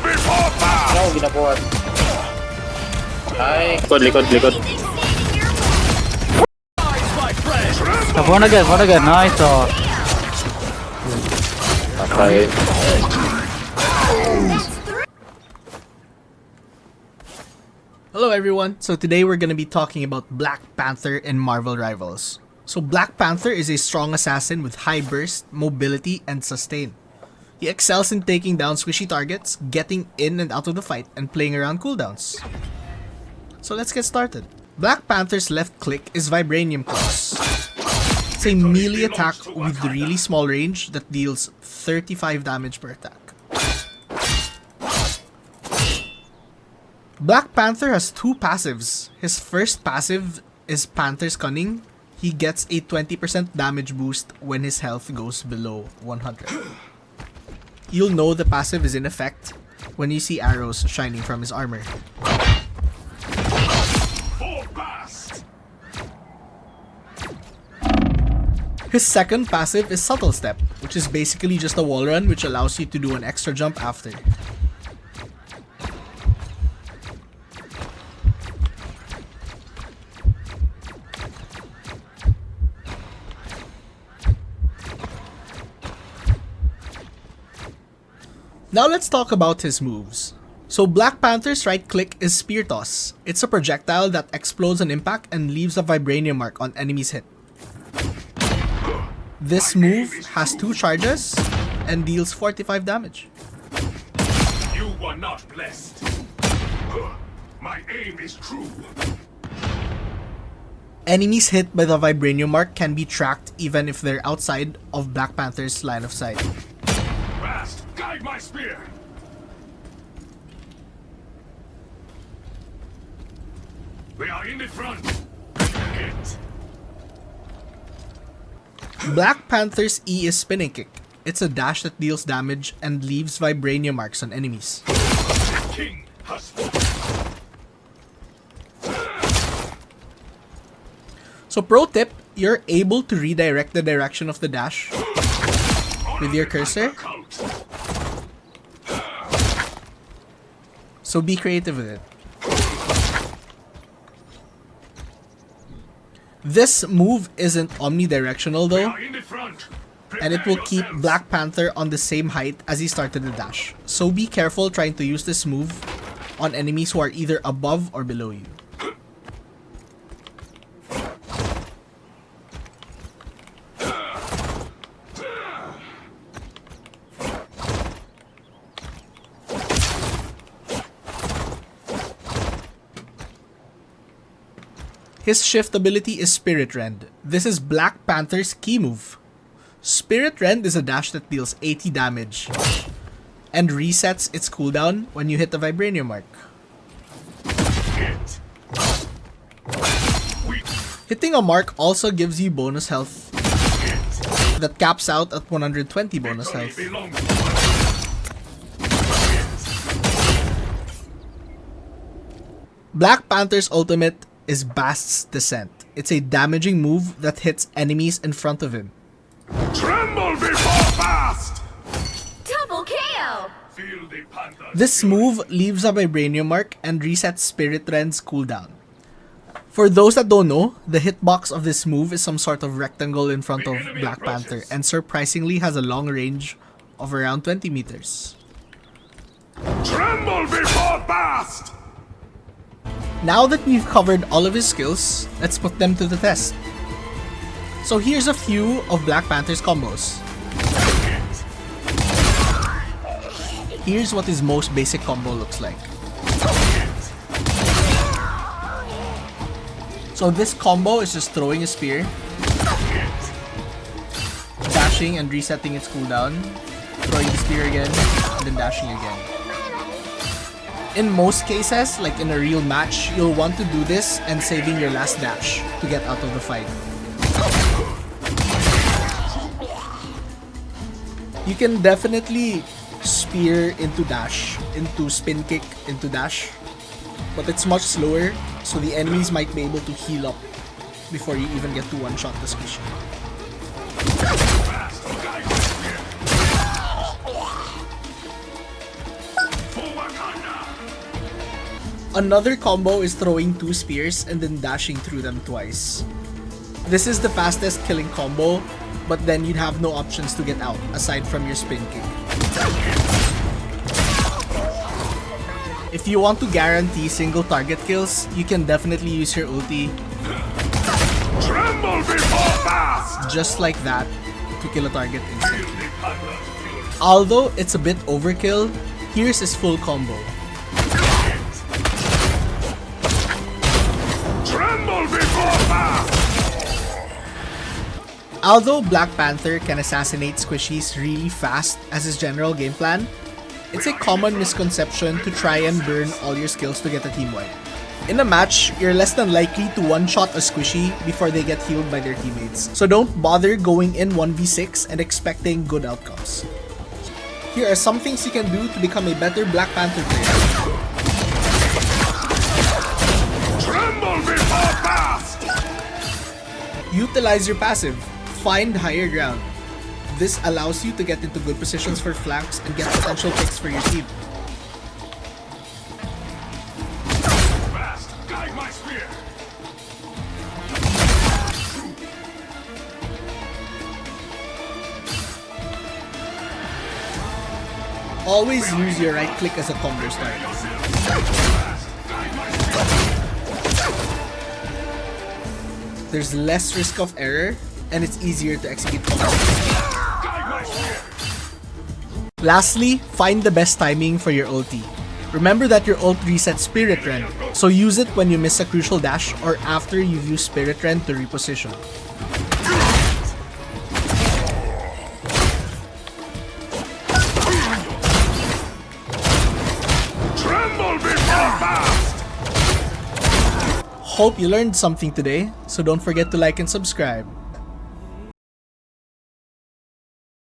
Ano, ginabuhat. Ay. Likod. Phone again. Nice. Oh. Patay. Hello everyone, so today we're going to be talking about Black Panther in Marvel Rivals. So Black Panther is a strong assassin with high burst, mobility, and sustain. He excels in taking down squishy targets, getting in and out of the fight, and playing around cooldowns. So let's get started. Black Panther's left click is Vibranium Claws. It's a melee attack with really small range that deals 35 damage per attack. Black Panther has two passives. His first passive is Panther's Cunning. He gets a 20% damage boost when his health goes below 100. You'll know the passive is in effect when you see arrows shining from his armor. His second passive is Subtle Step, which is basically just a wall run which allows you to do an extra jump after. Now let's talk about his moves. So Black Panther's right click is Spear Toss. It's a projectile that explodes on impact and leaves a vibranium mark on enemies hit. This move has two charges and deals 45 damage. You were not blessed. My aim is true. Enemies hit by the vibranium mark can be tracked even if they're outside of Black Panther's line of sight. Fast, guide my spear. We are in the front. Hit. Black Panther's E is Spinning Kick. It's a dash that deals damage and leaves vibranium marks on enemies. King has So pro tip, you're able to redirect the direction of the dash with your cursor. So be creative with it. This move isn't omnidirectional though, and it will keep Black Panther on the same height as he started the dash. So be careful trying to use this move on enemies who are either above or below you. His shift ability is Spirit Rend. This is Black Panther's key move. Spirit Rend is a dash that deals 80 damage and resets its cooldown when you hit the vibranium mark. Hitting a mark also gives you bonus health that caps out at 120 bonus health. Black Panther's ultimate is Bast's Descent. It's a damaging move that hits enemies in front of him. tremble before Bast. Double KO! Feel the panther. This move leaves a vibranium mark and resets Spirit Rend's cooldown. For those that don't know, the hitbox of this move is some sort of rectangle in front of Black Panther and surprisingly has a long range of around 20 meters. Tremble before Bast. Now that we've covered all of his skills, let's put them to the test. So here's a few of Black Panther's combos. Here's what his most basic combo looks like. So this combo is just throwing a spear, dashing and resetting its cooldown, throwing the spear again, and then dashing again. In most cases, like in a real match, you'll want to do this and saving your last dash to get out of the fight. You can definitely spear into dash, into spin kick, into dash, but it's much slower, so the enemies might be able to heal up before you even get to one-shot the squishy. Forward Another combo is throwing 2 spears and then dashing through them twice. This is the fastest killing combo, but then you'd have no options to get out aside from your spin kick. If you want to guarantee single target kills, you can definitely use your ulti Tremble before fast! just like that to kill a target instantly. Although it's a bit overkill, here's his full combo. Tremble before fast! Although Black Panther can assassinate squishies really fast as his general game plan, it's a common misconception to try and burn all your skills to get a team wipe. In a match, you're less than likely to one-shot a squishy before they get healed by their teammates. So don't bother going in 1v6 and expecting good outcomes. Here are some things you can do to become a better Black Panther player. Tremble before fast! Utilize your passive. Find higher ground. This allows you to get into good positions for flanks and get potential picks for your team. Fast! Guide my spear! Always use your right click as a combo start. There's less risk of error, and it's easier to execute combos. Lastly, find the best timing for your ulti. Remember that your ult resets Spirit Rend, so use it when you miss a crucial dash or after you've used Spirit Rend to reposition. Tremble before fast! Hope you learned something today, so don't forget to like and subscribe.